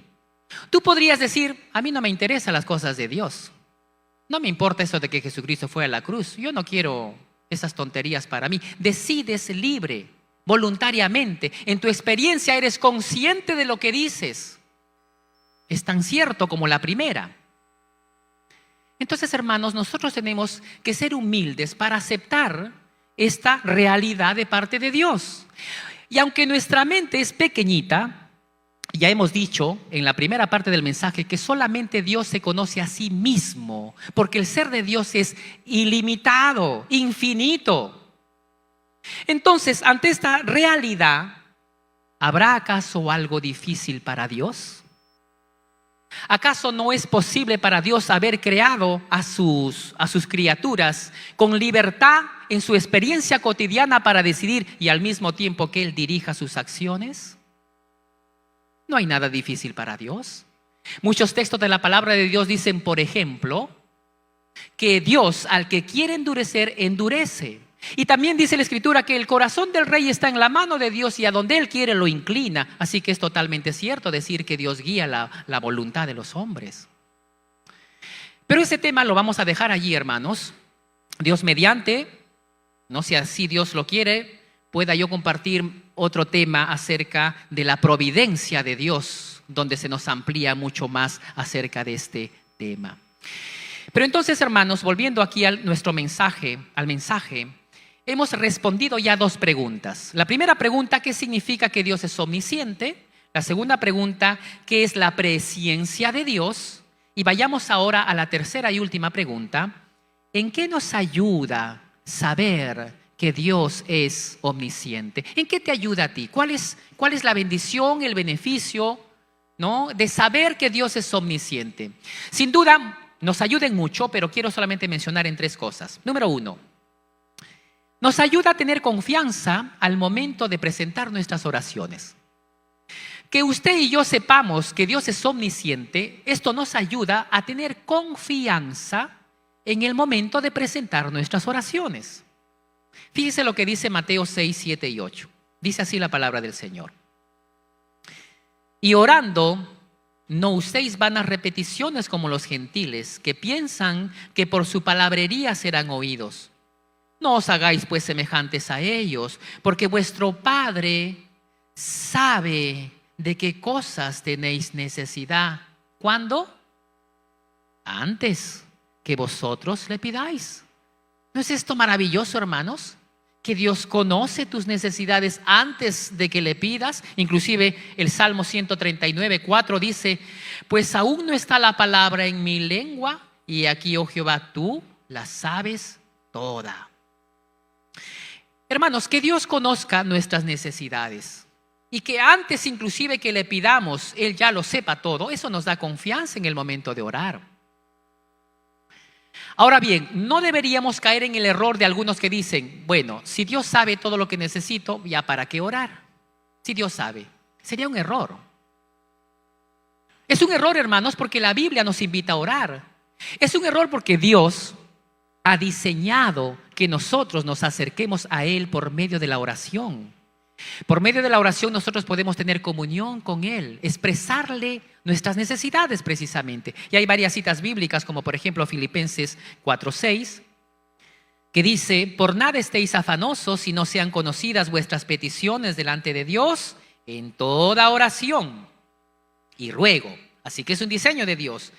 Tú podrías decir: a mí no me interesan las cosas de Dios. No me importa eso de que Jesucristo fue a la cruz. Yo no quiero esas tonterías para mí. Decides libre, voluntariamente. En tu experiencia eres consciente de lo que dices. Es tan cierto como la primera. Entonces, hermanos, nosotros tenemos que ser humildes para aceptar esta realidad de parte de Dios. Y aunque nuestra mente es pequeñita, ya hemos dicho en la primera parte del mensaje que solamente Dios se conoce a sí mismo, porque el ser de Dios es ilimitado, infinito. Entonces, ante esta realidad, ¿habrá acaso algo difícil para Dios? ¿Acaso no es posible para Dios haber creado a sus criaturas con libertad en su experiencia cotidiana para decidir y al mismo tiempo que Él dirija sus acciones? No hay nada difícil para Dios. Muchos textos de la palabra de Dios dicen, por ejemplo, que Dios al que quiere endurecer, endurece. Y también dice la Escritura que el corazón del rey está en la mano de Dios y a donde Él quiere lo inclina. Así que es totalmente cierto decir que Dios guía la voluntad de los hombres. Pero ese tema lo vamos a dejar allí, hermanos. Dios mediante, no sé si Dios lo quiere, pueda yo compartir otro tema acerca de la providencia de Dios, donde se nos amplía mucho más acerca de este tema. Pero entonces, hermanos, volviendo aquí al mensaje, hemos respondido ya dos preguntas. La primera pregunta: ¿qué significa que Dios es omnisciente? La segunda pregunta: ¿qué es la presciencia de Dios? Y vayamos ahora a la tercera y última pregunta: ¿en qué nos ayuda saber que Dios es omnisciente? ¿En qué te ayuda a ti? ¿Cuál es la bendición, el beneficio, ¿no?, de saber que Dios es omnisciente? Sin duda nos ayuden mucho, pero quiero solamente mencionar en tres cosas. Número uno, nos ayuda a tener confianza al momento de presentar nuestras oraciones. Que usted y yo sepamos que Dios es omnisciente, esto nos ayuda a tener confianza en el momento de presentar nuestras oraciones. Fíjese lo que dice Mateo 6, 7 y 8. Dice así la palabra del Señor: y orando, no uséis vanas repeticiones como los gentiles, que piensan que por su palabrería serán oídos. No os hagáis pues semejantes a ellos, porque vuestro Padre sabe de qué cosas tenéis necesidad. ¿Cuándo? Antes que vosotros le pidáis. ¿No es esto maravilloso, hermanos? Que Dios conoce tus necesidades antes de que le pidas. Inclusive el Salmo 139, 4 dice: pues aún no está la palabra en mi lengua, y aquí, oh Jehová, tú la sabes toda. Hermanos, que Dios conozca nuestras necesidades y que antes inclusive que le pidamos, Él ya lo sepa todo. Eso nos da confianza en el momento de orar. Ahora bien, no deberíamos caer en el error de algunos que dicen: bueno, si Dios sabe todo lo que necesito, ¿ya para qué orar? Si Dios sabe. Sería un error. Es un error, hermanos, porque la Biblia nos invita a orar. Es un error porque Dios ha diseñado que nosotros nos acerquemos a Él por medio de la oración. Por medio de la oración nosotros podemos tener comunión con Él, expresarle nuestras necesidades precisamente. Y hay varias citas bíblicas, como por ejemplo Filipenses 4:6, que dice: por nada estéis afanosos, si no sean conocidas vuestras peticiones delante de Dios en toda oración y ruego. Así que es un diseño de Dios.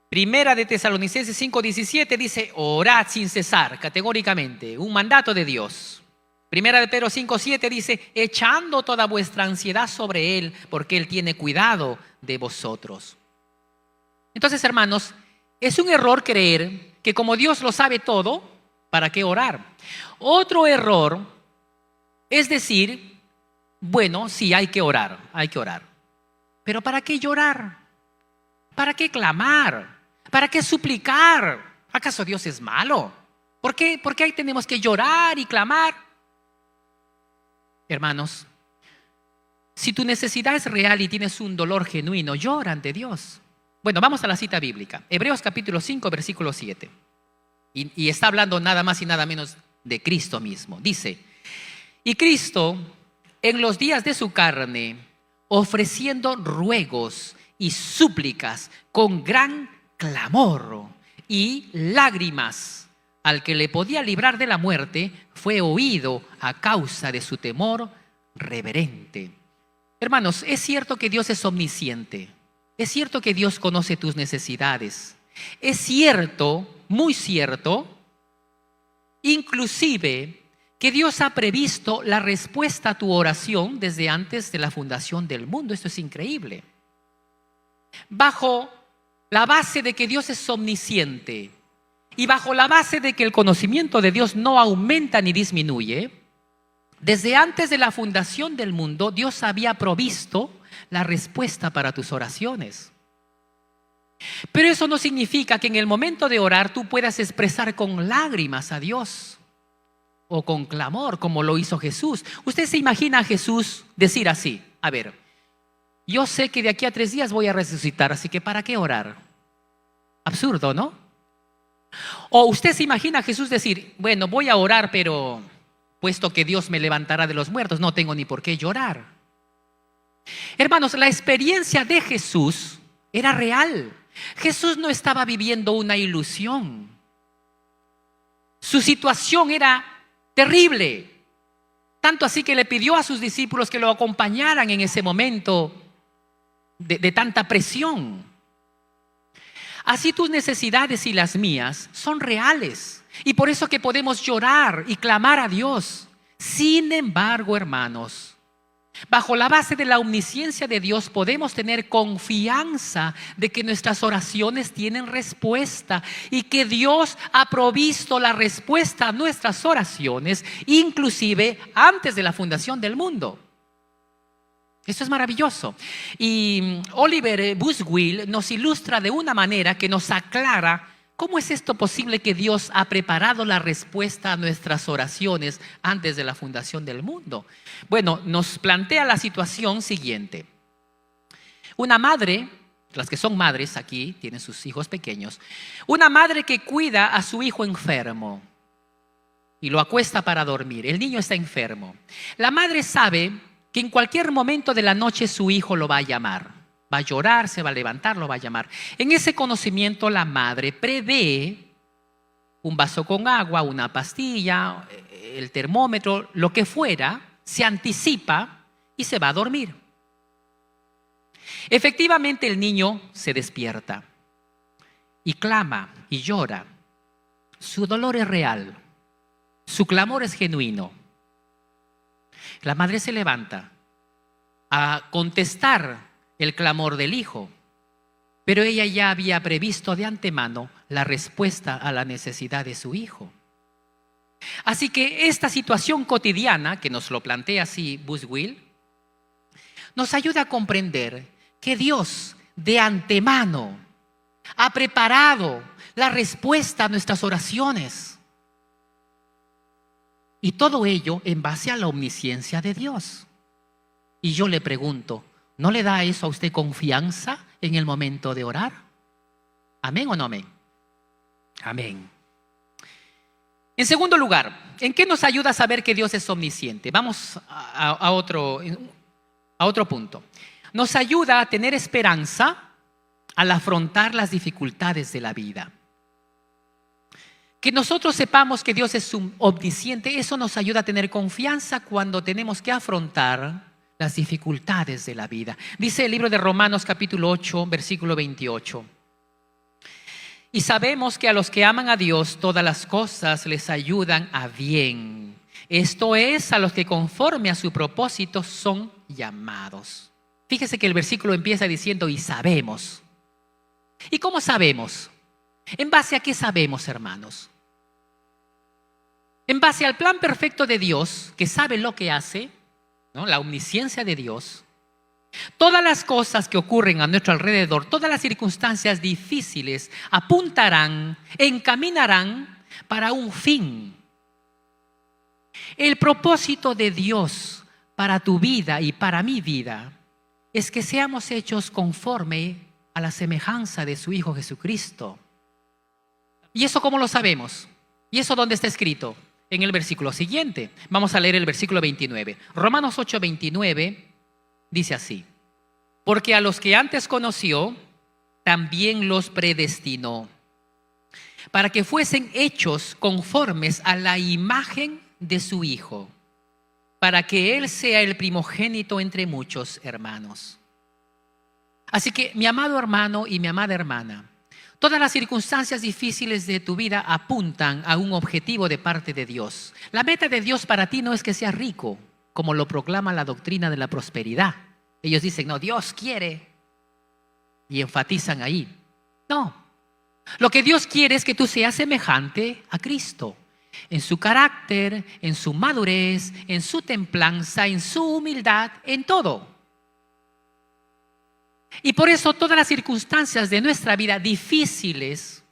Primera de Tesalonicenses 5:17 dice: orad sin cesar, categóricamente, un mandato de Dios. Primera de Pedro 5:7 dice: echando toda vuestra ansiedad sobre Él, porque Él tiene cuidado de vosotros. Entonces, hermanos, es un error creer que como Dios lo sabe todo, ¿para qué orar? Otro error es decir: bueno, sí, hay que orar, pero ¿para qué llorar? ¿Para qué clamar? ¿Para qué suplicar? ¿Acaso Dios es malo? ¿Por qué ahí tenemos que llorar y clamar? Hermanos, si tu necesidad es real y tienes un dolor genuino, llora ante Dios. Bueno, vamos a la cita bíblica. Hebreos capítulo 5, versículo 7. Y está hablando nada más y nada menos de Cristo mismo. Dice: y Cristo, en los días de su carne, ofreciendo ruegos y súplicas con gran clamor y lágrimas al que le podía librar de la muerte, fue oído a causa de su temor reverente. Hermanos, es cierto que Dios es omnisciente. Es cierto que Dios conoce tus necesidades. Es cierto, muy cierto, inclusive que Dios ha previsto la respuesta a tu oración desde antes de la fundación del mundo. Esto es increíble. Bajo la base de que Dios es omnisciente y bajo la base de que el conocimiento de Dios no aumenta ni disminuye, desde antes de la fundación del mundo, Dios había provisto la respuesta para tus oraciones. Pero eso no significa que en el momento de orar tú puedas expresar con lágrimas a Dios o con clamor, como lo hizo Jesús. Usted se imagina a Jesús decir así: a ver, yo sé que de aquí a 3 días voy a resucitar, así que ¿para qué orar? Absurdo, ¿no? O usted se imagina a Jesús decir: bueno, voy a orar, pero puesto que Dios me levantará de los muertos, no tengo ni por qué llorar. Hermanos, la experiencia de Jesús era real. Jesús no estaba viviendo una ilusión. Su situación era terrible. Tanto así que le pidió a sus discípulos que lo acompañaran en ese momento de tanta presión. Así tus necesidades y las mías son reales. Y por eso que podemos llorar y clamar a Dios. Sin embargo, hermanos, bajo la base de la omnisciencia de Dios podemos tener confianza de que nuestras oraciones tienen respuesta y que Dios ha provisto la respuesta a nuestras oraciones, inclusive antes de la fundación del mundo. Esto es maravilloso. Y Oliver Buswell nos ilustra de una manera que nos aclara cómo es esto posible que Dios ha preparado la respuesta a nuestras oraciones antes de la fundación del mundo. Bueno, nos plantea la situación siguiente. Una madre, las que son madres aquí, tienen sus hijos pequeños, una madre que cuida a su hijo enfermo y lo acuesta para dormir. El niño está enfermo. La madre sabe que en cualquier momento de la noche su hijo lo va a llamar. Va a llorar, se va a levantar, lo va a llamar. En ese conocimiento la madre prevé un vaso con agua, una pastilla, el termómetro, lo que fuera, se anticipa y se va a dormir. Efectivamente el niño se despierta y clama y llora. Su dolor es real, su clamor es genuino. La madre se levanta a contestar el clamor del hijo, pero ella ya había previsto de antemano la respuesta a la necesidad de su hijo. Así que esta situación cotidiana, que nos lo plantea así Buswell, nos ayuda a comprender que Dios de antemano ha preparado la respuesta a nuestras oraciones. Y todo ello en base a la omnisciencia de Dios. Y yo le pregunto, ¿no le da eso a usted confianza en el momento de orar? ¿Amén o no amén? Amén. En segundo lugar, ¿en qué nos ayuda a saber que Dios es omnisciente? Vamos a otro punto. Nos ayuda a tener esperanza al afrontar las dificultades de la vida. Que nosotros sepamos que Dios es omnisciente, eso nos ayuda a tener confianza cuando tenemos que afrontar las dificultades de la vida. Dice el libro de Romanos capítulo 8, versículo 28. Y sabemos que a los que aman a Dios todas las cosas les ayudan a bien. Esto es, a los que conforme a su propósito son llamados. Fíjese que el versículo empieza diciendo y sabemos. ¿Y cómo sabemos? ¿En base a qué sabemos, hermanos? En base al plan perfecto de Dios, que sabe lo que hace, ¿no? La omnisciencia de Dios. Todas las cosas que ocurren a nuestro alrededor, todas las circunstancias difíciles apuntarán, encaminarán para un fin. El propósito de Dios para tu vida y para mi vida es que seamos hechos conforme a la semejanza de su Hijo Jesucristo. ¿Y eso cómo lo sabemos? ¿Y eso dónde está escrito? En el versículo siguiente. Vamos a leer el versículo 29. Romanos 8, 29 dice así: porque a los que antes conoció, también los predestinó, para que fuesen hechos conformes a la imagen de su Hijo, para que Él sea el primogénito entre muchos hermanos. Así que, mi amado hermano y mi amada hermana, todas las circunstancias difíciles de tu vida apuntan a un objetivo de parte de Dios. La meta de Dios para ti no es que seas rico, como lo proclama la doctrina de la prosperidad. Ellos dicen, no, Dios quiere, y enfatizan ahí. No, lo que Dios quiere es que tú seas semejante a Cristo, en su carácter, en su madurez, en su templanza, en su humildad, en todo. Y por eso todas las circunstancias de nuestra vida difíciles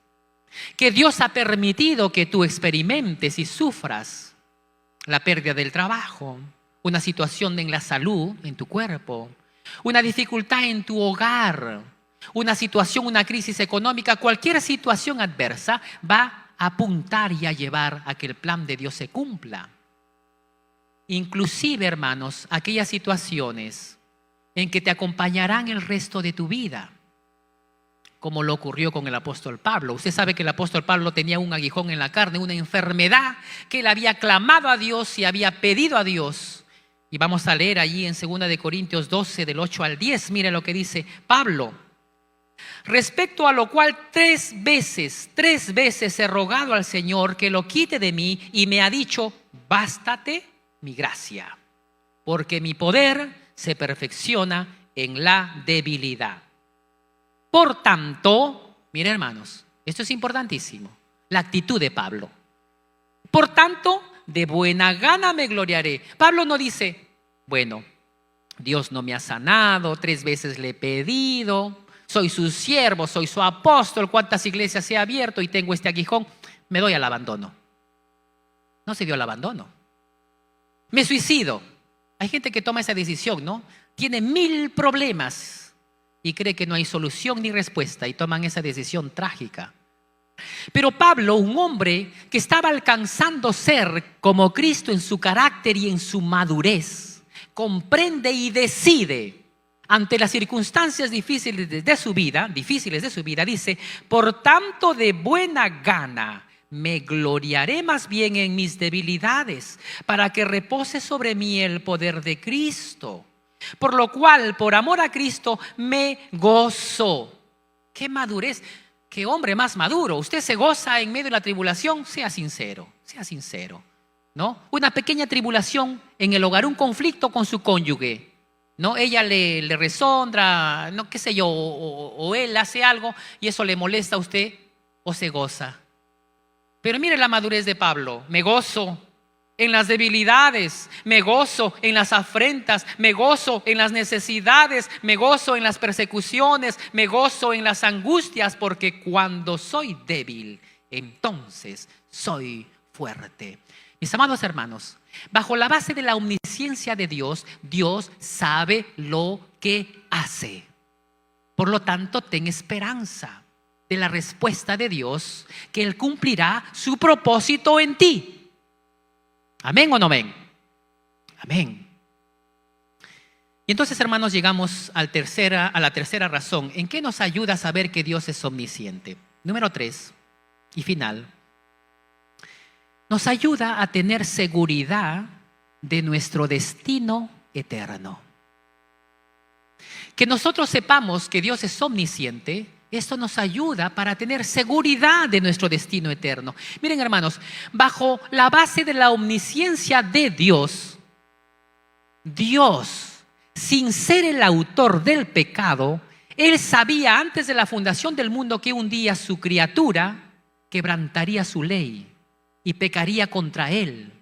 que Dios ha permitido que tú experimentes y sufras, la pérdida del trabajo, una situación en la salud, en tu cuerpo, una dificultad en tu hogar, una situación, una crisis económica, cualquier situación adversa va a apuntar y a llevar a que el plan de Dios se cumpla. Inclusive, hermanos, aquellas situaciones en que te acompañarán el resto de tu vida, como lo ocurrió con el apóstol Pablo. Usted sabe que el apóstol Pablo tenía un aguijón en la carne, una enfermedad que él había clamado a Dios y había pedido a Dios. Y vamos a leer allí en 2 de Corintios 12, del 8 al 10. Mire lo que dice Pablo. Respecto a lo cual 3 veces he rogado al Señor que lo quite de mí, y me ha dicho, bástate mi gracia, porque mi poder se perfecciona en la debilidad. Por tanto, mire hermanos, esto es importantísimo, la actitud de Pablo. Por tanto, de buena gana me gloriaré. Pablo no dice, bueno, Dios no me ha sanado, 3 veces le he pedido, soy su siervo, soy su apóstol, cuántas iglesias he abierto y tengo este aguijón, me doy al abandono. No se dio al abandono. Me suicido. Hay gente que toma esa decisión, ¿no? Tiene 1000 problemas y cree que no hay solución ni respuesta y toman esa decisión trágica. Pero Pablo, un hombre que estaba alcanzando ser como Cristo en su carácter y en su madurez, comprende y decide ante las circunstancias difíciles de su vida, dice, por tanto de buena gana me gloriaré más bien en mis debilidades, para que repose sobre mí el poder de Cristo. Por lo cual, por amor a Cristo, me gozo. ¡Qué madurez! ¡Qué hombre más maduro! Usted se goza en medio de la tribulación, sea sincero, ¿no? Una pequeña tribulación en el hogar, un conflicto con su cónyuge, ¿no? Ella le resondra, no qué sé yo, o él hace algo y eso le molesta a usted, o se goza. Pero mire la madurez de Pablo. Me gozo en las debilidades, me gozo en las afrentas, me gozo en las necesidades, me gozo en las persecuciones, me gozo en las angustias, porque cuando soy débil, entonces soy fuerte. Mis amados hermanos, bajo la base de la omnisciencia de Dios, Dios sabe lo que hace. Por lo tanto, ten esperanza. de la respuesta de Dios que Él cumplirá su propósito en ti. ¿Amén o no amén? Amén. Y entonces, hermanos, llegamos a la tercera razón. ¿En qué nos ayuda a saber que Dios es omnisciente? Número 3 y final. Nos ayuda a tener seguridad de nuestro destino eterno. Que nosotros sepamos que Dios es omnisciente, esto nos ayuda para tener seguridad de nuestro destino eterno. Miren, hermanos, bajo la base de la omnisciencia de Dios, sin ser el autor del pecado, Él sabía antes de la fundación del mundo que un día su criatura quebrantaría su ley y pecaría contra Él.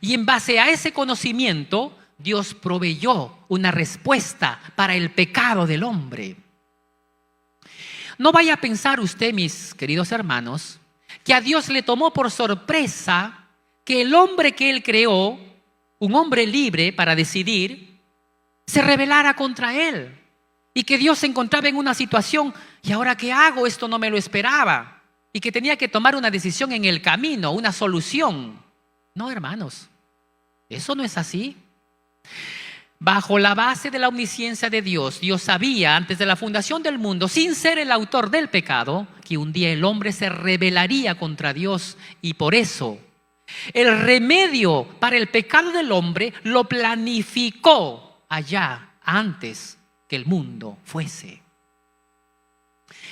Y en base a ese conocimiento, Dios proveyó una respuesta para el pecado del hombre. No vaya a pensar usted, mis queridos hermanos, que a Dios le tomó por sorpresa que el hombre que Él creó, un hombre libre para decidir, se rebelara contra Él. Y que Dios se encontraba en una situación, ¿y ahora qué hago? Esto no me lo esperaba. Y que tenía que tomar una decisión en el camino, una solución. No, hermanos, eso no es así. Bajo la base de la omnisciencia de Dios, Dios sabía antes de la fundación del mundo, sin ser el autor del pecado, que un día el hombre se rebelaría contra Dios. Y por eso, el remedio para el pecado del hombre lo planificó allá antes que el mundo fuese.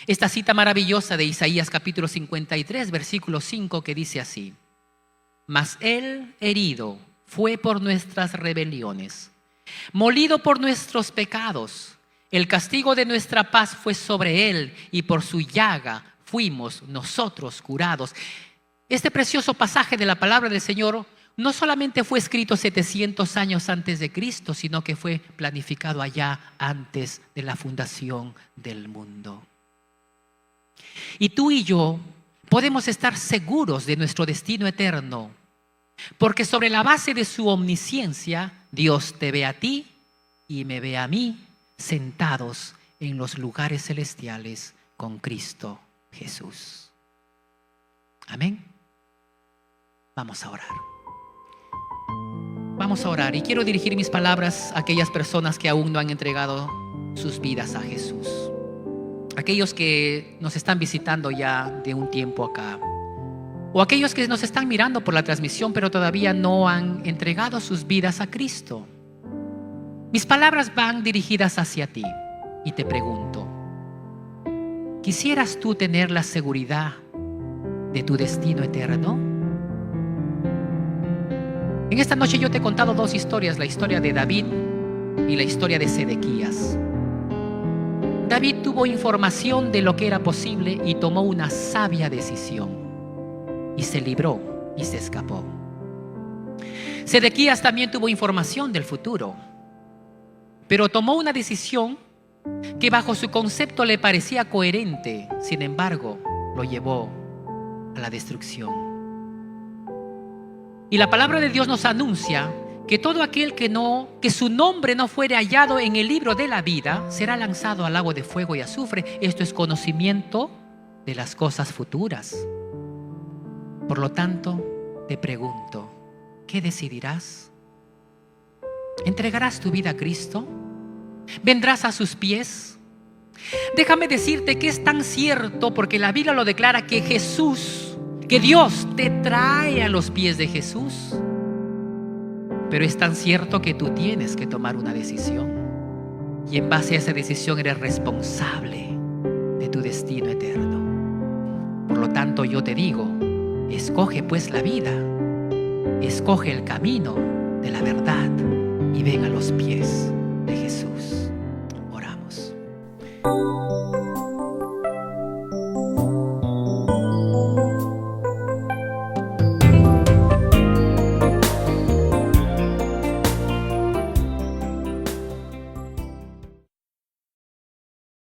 Esta cita maravillosa de Isaías capítulo 53, versículo 5, que dice así: mas Él herido fue por nuestras rebeliones, molido por nuestros pecados. El castigo de nuestra paz fue sobre Él, y por su llaga fuimos nosotros curados. Este precioso pasaje de la palabra del Señor no solamente fue escrito 700 años antes de Cristo, sino que fue planificado allá antes de la fundación del mundo. Y tú y yo podemos estar seguros de nuestro destino eterno, porque sobre la base de su omnisciencia, Dios te ve a ti y me ve a mí sentados en los lugares celestiales con Cristo Jesús. Amén. Vamos a orar. Vamos a orar y quiero dirigir mis palabras a aquellas personas que aún no han entregado sus vidas a Jesús. Aquellos que nos están visitando ya de un tiempo acá, o aquellos que nos están mirando por la transmisión pero todavía no han entregado sus vidas a Cristo. Mis palabras van dirigidas hacia ti y te pregunto: ¿quisieras tú tener la seguridad de tu destino eterno? En esta noche yo te he contado dos historias, la historia de David y la historia de Sedequías. David tuvo información de lo que era posible y tomó una sabia decisión. Y se libró y se escapó. Sedequías también tuvo información del futuro, pero tomó una decisión que bajo su concepto le parecía coherente. Sin embargo, lo llevó a la destrucción. Y la palabra de Dios nos anuncia que todo aquel que su nombre no fuere hallado en el libro de la vida será lanzado al lago de fuego y azufre. Esto es conocimiento de las cosas futuras. Por lo tanto, te pregunto, ¿qué decidirás? ¿Entregarás tu vida a Cristo? ¿Vendrás a sus pies? Déjame decirte que es tan cierto, porque la Biblia lo declara, que Dios te trae a los pies de Jesús. Pero es tan cierto que tú tienes que tomar una decisión. Y en base a esa decisión eres responsable de tu destino eterno. Por lo tanto, yo te digo, escoge pues la vida, escoge el camino de la verdad y ven a los pies de Jesús. Oramos.